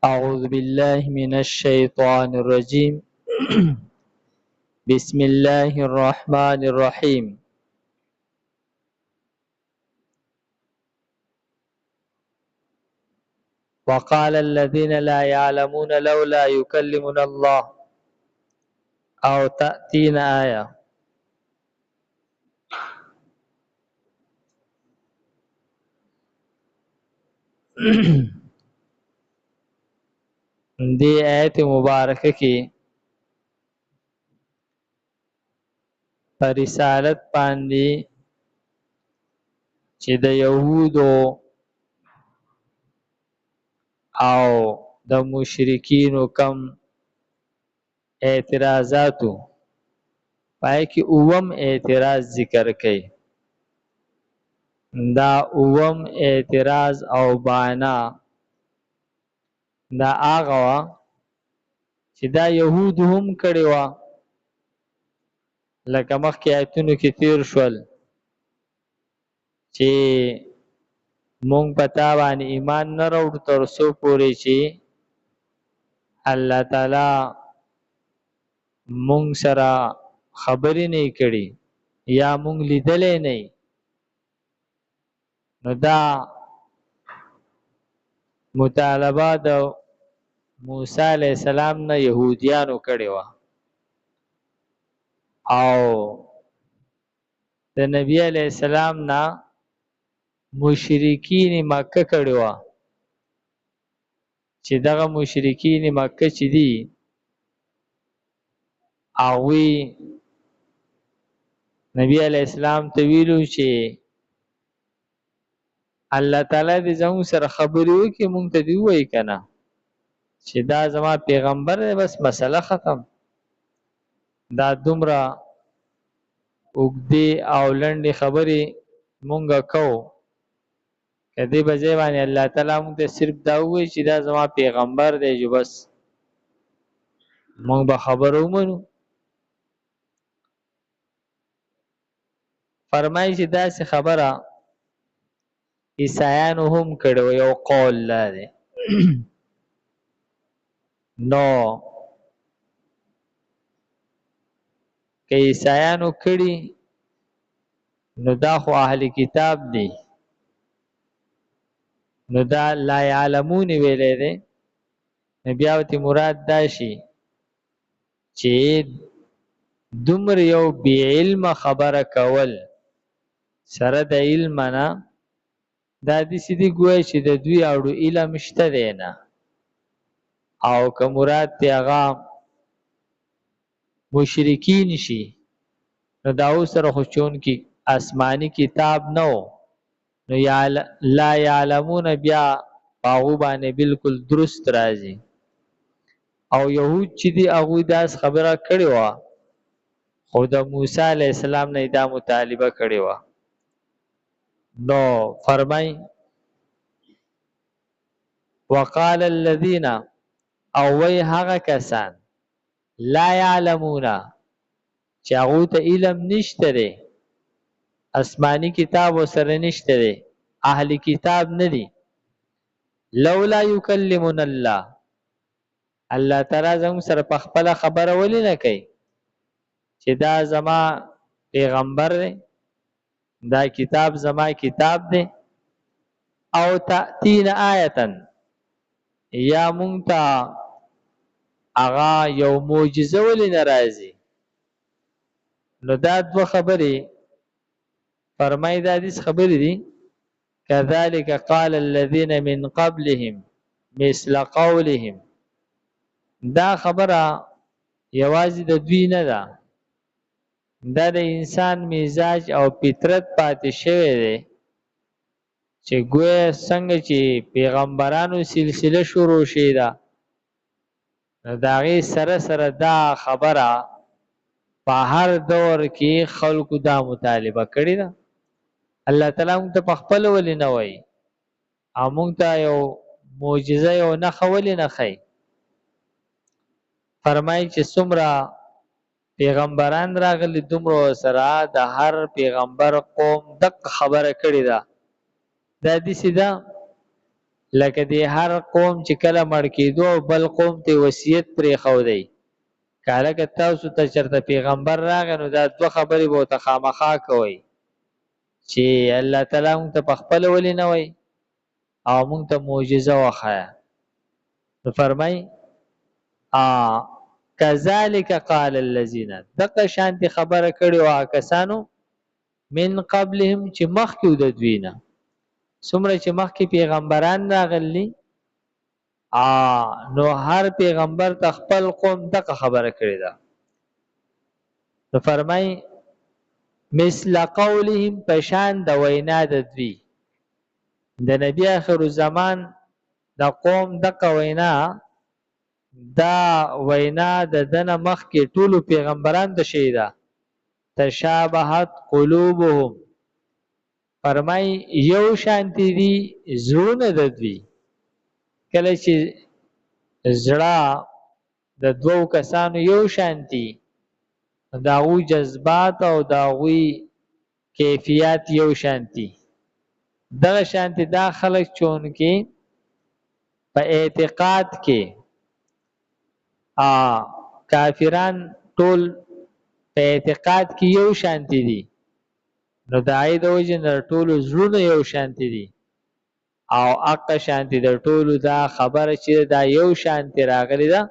أعوذ بالله من الشيطان الرجيم بسم الله الرحمن الرحيم وقال الذين لا يعلمون لولا يكلمنا الله أو تأتينا آية دی آیت مبارکه کې پر رسالت باندې چې د یهودو او د مشرکینو کم اعتراضاتو پای کې اوم اعتراض ذکر کړي دا اوم اعتراض او بانا دا هغه وا چې دا يهود هم کړي وا لکه مخکې آیتونو کې تیر شول چې مونږ پتا باندې ایمان نه راوړو تر څو پورې چې الله تعالی مونږ سره خبرې نه کړي یا مونږ لیدلې نه نو دا مطالبه د موسی علیہ السلام نه يهوديانو کړي وا او د نبی علیہ السلام نه مشرکین مکه کړي وا چې دغه مشرکین مکه چې دي هغوی نبی علیہ السلام ته ویلو چې الله تعالی دې زموږ سره خبرې وکړي مونږ ته دی وایي کنه چې دا زما پیغمبر دی بس مسله ختم دا دومره اوږدې او لنډې خبرې مونږه کوو که دې په ځای باندې الله تعالی مونږ ته صرف دا ووایي چې دا زما پیغمبر دی جو بس مونږ به خبره ومنو فرمایي چې داسې خبره عیسایانو هم کړې یو قول لا دی نو که عیسایانو کړي نو دا خو اهل کتاب دی نو دا لا یعلمون ویلې دی نو بیا ورته مراد دا شي چې دومره یو بی علم خبره کول سره د علم نه دا داسې دي ګویا چې د دوی اړو علم شته دی نه او که مراد دی هغه مشرکین شي نو دا اوس سره خو چونکې آسماني کتاب نه و نو لا یعلمون بیا په هغو باندې بالکل درست راځي او یهود چې دي هغوی داس خبره کړې وه خو د موسی علیه السلام نه دا مطالبه کړې وه نو فرمای وقال الذين او وی هغه کسان لا یعلمون چې هغو ته علم نشته دی آسمانی کتاب ورسره نشته دی اهل کتاب نه دي لولا یکلمنا الله تعالی زموږ سره په خپله خبره ولې نه کوي چې دا زما پیغمبر دی دا کتاب زما کتاب دی او تأتین آیتا یا مونږ ته هغه یو معجزه ولې نه راځي نو دا دوه خبرې فرمای دا دې خبرې دي كذلك قال الذين من قبلهم مثل قولهم دا خبره یوازې د دوی نه ده دا د انسان مزاج او فطرت پاتې شوی دی چې ګویا څنګه چې پیغمبرانو سلسله شروع شي ده نو د هغې سره سره دا خبره په هر دور کې خلکو دا مطالبه کړې ده الله تعالی موږ ته په خپله ولې نه وایي او موږ ته یو معجزه یو نښه ولې نه ښیي فرمایي چې څومره پیغمبران راغلي دومره سره د هر پیغمبر قوم دقه خبره کړې ده دا داسې ده لکه دی هر قوم چې کله مړ کېدو بل قوم ته وصیت پرې ښودی کاله که تاسو ته چېرته پیغمبر راغی نو دا دوه خبرې به ورته خامخا کوئ چې الله تعالی موږ ته په خپله ولې نه وایي او موږ ته معجزه وښایه نو فرمایي کذالک قال الذین دغه شانتې خبره کړې وه کسانو من قبلهم چې مخکې د دوی نه څومره چې مخکې پیغمبران راغلي نو هر پیغمبر ته خپل قوم دغه خبره کړې ده نو فرمای مثل قولهم پشان د وینا د دوی د نبی آخر الزمان د قوم دغه وینا دا وینا د دنه مخکې ټولو پیغمبران ته شوې ده تشابهت قلوبهم فرمای یو شانتی دي زړونه د دوی کله چې زړه د دوو کسانو یو شانتی د هغوی جذبات او د هغوی کیفیت یو شانتی دغه شانتی دا خلک چونکې په اعتقاد کې کافران ټول په اعتقاد کې یو شانتی دي نو د هغې د وجې نه ټولو زړونه یو شانتی دي او حقه شانتی د ټولو دا خبره چې دا یو شانتی راغلی ده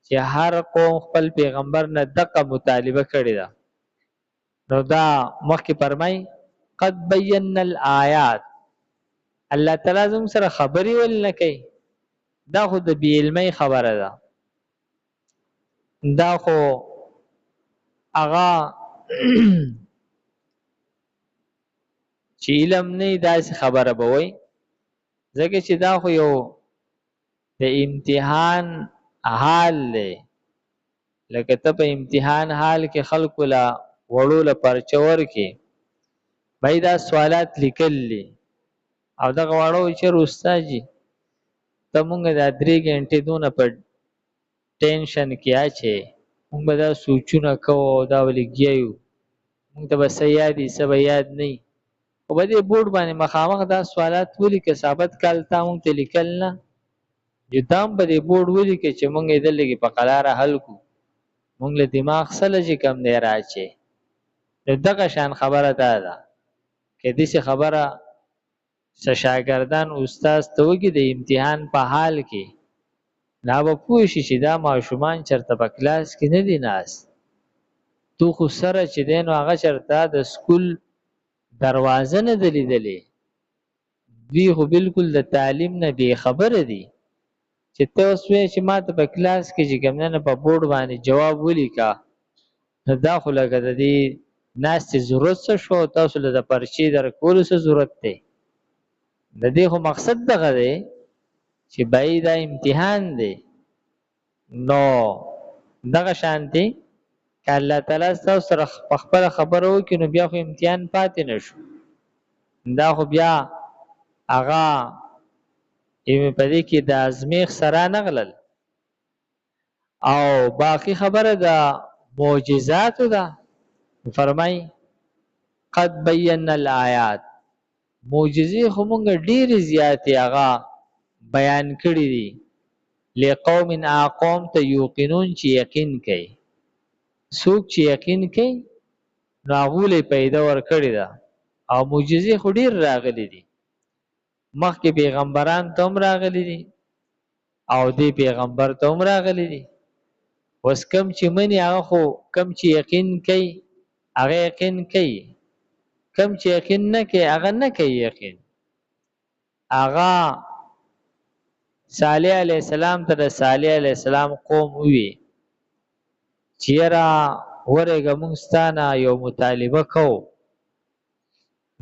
چې هر قوم خپل پیغمبر نه دغه مطالبه کړې ده نو دا مخکې فرمای قد بینا الآیات الله تعالی زموږ سره خبرې ولې نه کوي دا خو د بې علمۍ خبره ده دا خو هغه چې علم نه داسې خبره به وایي ځکه چې دا خو یو د امتحان حال دی لکه ته په امتحان حال کې خلکو له وړو له پرچه ورکې بای دا سوالات لیکل دي او دغه واړه وایي چېرې استاد جي ته مونږ دا 3 ګنټې دونه په ټینشن کې اچې مونږ به دا سوچونه کوو او دا به لګیا یو مونږ ته به څه یاد وي څه به یاد نه وي خو په دې بورډ باندې مخامخ دا سوالات ولیکه ثابت کال تا مونږ ته لیکل نه چې دا هم په دې بورډ ولیکه چې مونږ یې دلته کې په قلاره حل کړو مونږ له دماغ سره چې کم دی راچې نو دغه شان خبره دا ده که داسې خبره څه شاګردان استاد ته وکړي د امتحان په حال کې نه به پوه شي چې دا ماشومان چېرته په کلاس کې نه دي ناست تو خو سره چې دی نو هغه چېرته د سکول دروازه نه ده لیدلې دوی خو بالکل د تعلیم نه بې خبره دي چې ته اوس وایې چې ما ته په کلاس کې چې کوم نه په بورډ باندې جواب ولیکه نو دا خو لکه د دې ناستې ضرورت څه شو تاسو له د پرچې درکولو څه ضرورت دی د دې خو مقصد دغه دی چې بای دا امتحان دی نو دغه شانتي که الله تعالی ستاسو سره په خپله خبره وکړي نو بیا خو امتحان پاتې نه شو دا خو بیا هغه په دې کې د ازمیښت سره نغلل او باقی خبره د معجزاتو ده فرمای قد بینا الآیات معجزې خو مونږ ډېرې زیاتې هغه بیان کړي دي لقوم قوم ته یوقنون چې یقین کوي څوک چې یقین کوي نو هغو له پیدا ورکړې ده او معجزې خو ډېر راغلي دي مخکې پیغمبران ته هم راغلي دي او دې پیغمبر ته هم راغلي دي اوس کم چې مني هغه خو کم چې یقین کوي هغه یقین کوي کم چې یقین نه کوي هغه نه کوي یقین هغه صالح علیه السلام ته د صالح علیه السلام قوم وی چیرې ورګه مونږ ستانه یو مطالبه کوو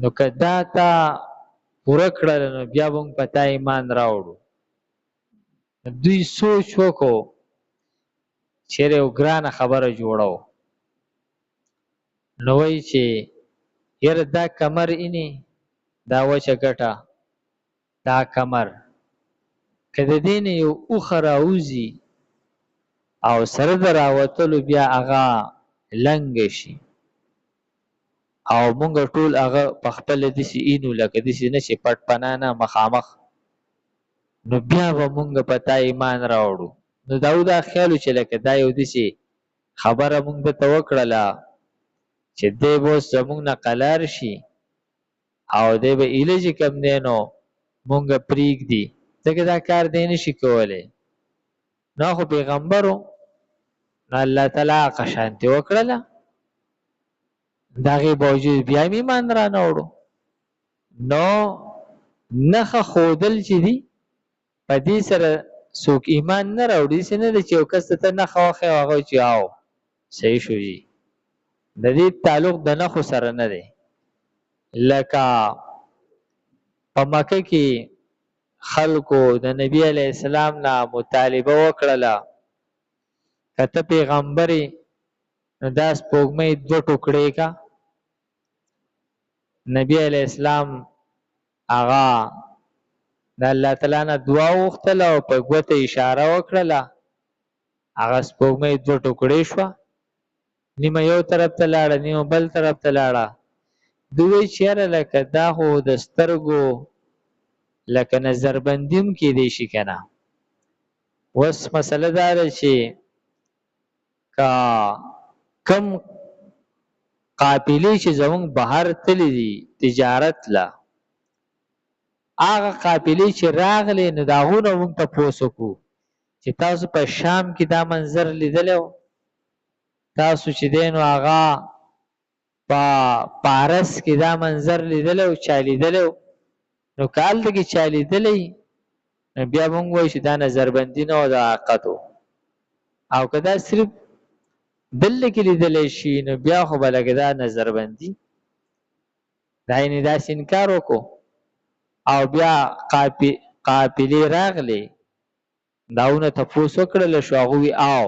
نو که دا تا پوره کړل نو بیا مونږ په تا ایمان راوړو دوی سوچ وکړو چیرې یو ګرانه خبره جوړو نو وایي چې یاره دا کمر اینی دا وچه ګټه دا کمر که د دې نه یو اوښه راوځي او سره د راوتلو بیا هغه لنګه شي او مونږ ټول هغه په خپله داسې اینو لکه داسې نه چې پټ پناه نه مخامخ نو بیا به مونږ په تا ایمان راوړو. نو داود خیالو چې لکه دا یو داسې خبره مونږ ته وکړله چې دی به اوس زمونږ نه قلار شي او دی به ایله چې کوم دی نو مونږ پرېږدي، ځکه دا کار دی نشي کولی. نو خو پیغمبرو نو الله تعالی هغه شانتې وکړله، د هغې باوجود بیا هم ایمان را نه وړو. نو نښه ښودل چې دي په دې سره څوک ایمان نه راوړي، داسې نه ده چې یو کس ته نښه وښیې او هغه چې او صحیح شو جي، د دې تعلق د نښو سره نه دی. لکه په مکه کې خلکو د نبی علیه السلام نه مطالبه وکړله که ته پیغمبر یې نو دا سپوږمۍ دوه ټوکړې کا. نبی علیه السلام هغه د الله تعالی نه دعا وغوښتله او په ګوته اشاره وکړله، هغه سپوږمۍ دوه ټوکړې شوه، نیمه یو طرف ته لاړه نیمه بل طرف ته لاړه. دوی وایي چې یاره لکه دا خو د سترګو لکه نظربندي هم کیدی شي که نه. اوس مسله دا ده چې که کم قافلې چې زمونږ بهر تللی دي تجارت له، هغه قافلې چې راغلې نو د هغو نه مونږ تپوس وکړو چې تاسو په شام کې دا منظر لیدلی و، تاسو چې دی نو هغه په پارس کې دا منظر لیدلی و، چا لیدلی و؟ نو که هلته کې چا لیدلی نو بیا مونږ وایو چې دا نظربندي نه و، د حقیقت و. او که دا صرف دلته کې لیدلی شي نو بیا خو به لکه دا نظربندي، دا یعنې داسې انکار وکړو. او بیا قافلې راغلې د هغو نه تپوس وکړله شو، هغوی وي او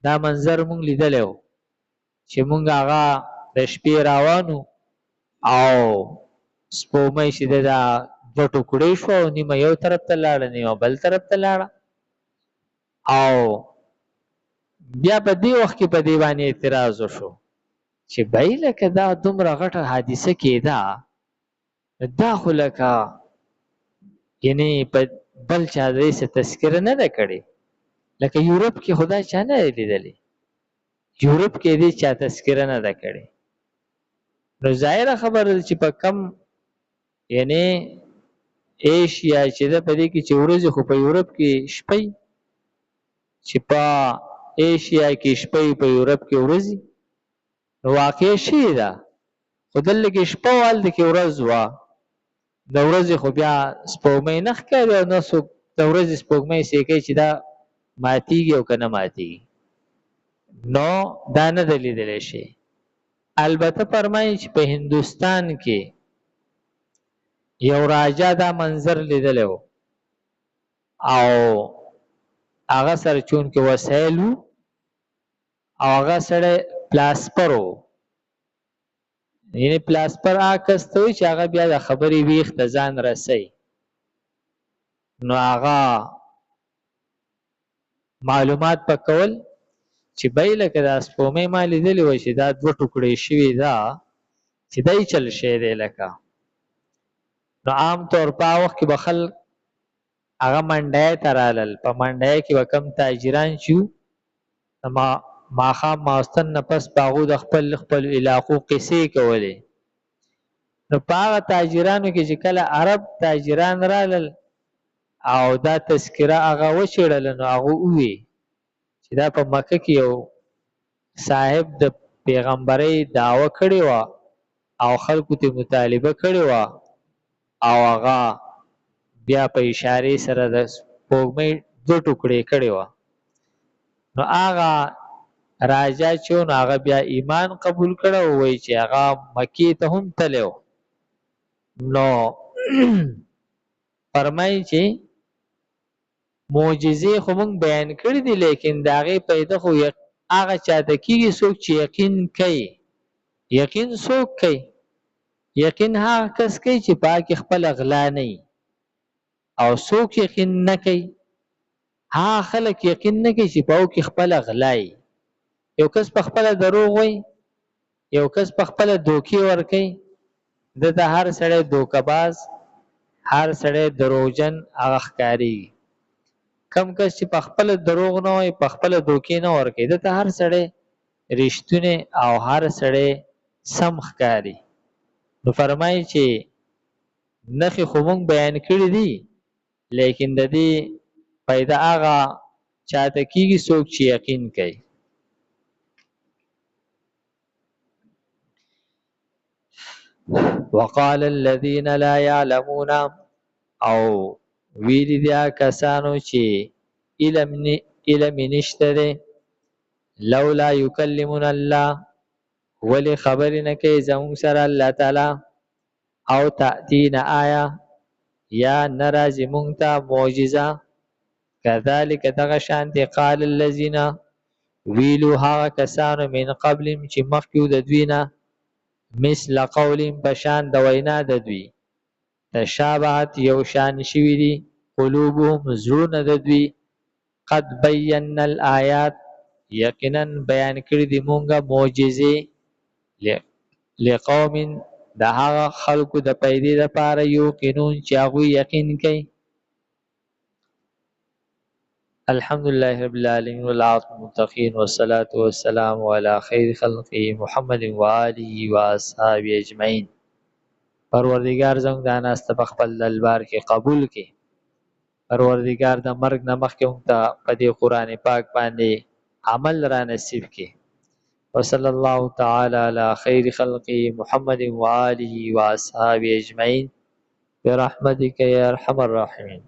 دا منظر مونږ لیدلی و چې مونږ هغه د شپې روان وو او سپوږمۍ چې ده دا دوه ټوکړې شوه او نیمه یو طرف ته لاړه نیمه بل طرف ته لاړه. او بیا په دې وخت کې په دې باندې اعتراض وشو چې بهی لکه دا دومره غټه حادثه کېده، دا خو لکه یعنې په بل چا دې څه تذکره نه ده کړې، لکه یورپ کې خو دا چا نه دی لیدلی، یورپ کې دې چا تذکره نه ده کړې. نو ظاهره خبره ده چې په کم یعنې ایشیا چې ده په دې کې چې ورځې خو په یورپ کې شپه وي، چې په ایشیا کې شپه وي په یورپ کې ورځې، نو واقع شوې ده، خو دلته کې شپه وه هلته کې ورځ وه. د ورځې خو بیا سپوږمۍ نه ښکاري او نه څوک د ورځې سپوږمۍ سیکي چې دا ماتیږي او که نه ماتیږي، نو دا نه ده لیدلی شي. البته فرمایي چې په هندوستان کې یو راجا دا منظر لیدلی و او هغه سره چونکې وسایل وو او هغه سړی پلاسپر و، یعنې پلاسپر هغه کس ته وایي چې هغه بیا د خبرې ویښ ته ځان رسوي. نو هغه معلومات پکول چې بهی لکه دا سپوږمۍ ما لیدلې وه چې دا دوه ټوکړې شوې ده چې دی چل شی دی لکه. نو عام طور په هغه وخت کې به خلک هغه منډی ته رالل، په منډی کې به کم تاجران چې وو ماښام ماخوستن نه پس په هغو د خپلو علاقو قصې کولې. نو په هغه تاجرانو کې چې کله عرب تاجران رالل او دا تذکره هغه وچېړله نو هغه ووی چې دا په مکه کې یو صاحب د پیغمبرۍ دعوه کړې وه او خلکو ته مطالبه کړې وه او هغه بیا په اشارې سره د سپوږمۍ دوه ټوکړې کړې وه. نو هغه راجا چې و نو هغه بیا ایمان قبول کړه او وایي چې هغه مکې ته هم تللی و. نو فرمایي چې معجزې خو موږ بیان کړي دي لیکن د هغې پیدا خو هغه چاته کېږي څوک چې یقین کوي. یقین څوک کوي؟ یقین هغه کس کوي چې په هغه کې خپله غلا نه وي. او څوک یقین نه کوي؟ هغه خلک یقین نه کوي چې په هغو کې خپله غلا وي. یو کس په خپله دروغ وایي، یو کس په خپله دوکې ورکوي، ده ته هر سړی دوکه باز هر سړی دروغجن هغه ښکاریږي. کم کس چې په خپل دروغ نه وي، په خپل دوکې نه ورکوي، دته هر سړی رښتونه او هر سړی سم ښکاري. نو فرمایي چې نښې خو مونږ بیان کړي دي، لیکن د دې پیدا هغه چاته کېږي څوک چې یقین کوي. وقال الذين لا يعلمون، او ویلی دیا کسانو چې علم نشته دی، لولا یکلمنا الله، ولی خبر نه کوي زمون سره الله تعالی، او تأتینا آیا، یا نرازی مونږ ته معجزه. کذالک دغه شانتی قال الذین، ویلو هغه کسانو من قبلهم چې مخکې د دوی نه، مثل قولهم پشان د وینا د دوی، تشابهت یو شان شوي دي، قلوبهم زړونه د دوی، قد بینا الآیات یقینا بیان کړي دي مونږه معجزې، لقوم د هغه خلکو د پیدې لپاره یوقنون چې هغوی یقین کوي. الحمدلله رب العالمین والعاقبۃ للمتقین والصلاة والسلام علی خیر خلقه محمد و آله و اصحابه اجمعین. پروردگار زموږ دا ناسته په خپل دربار کې قبول کړي. پروردگار د مرګ نه مخکې موږ ته په دې قرآن پاک باندې عمل را نصیب کړي. وصلی الله تعالی علی خیر خلقه محمد و آله و اصحابه اجمعین برحمتک یا ارحم الراحمین.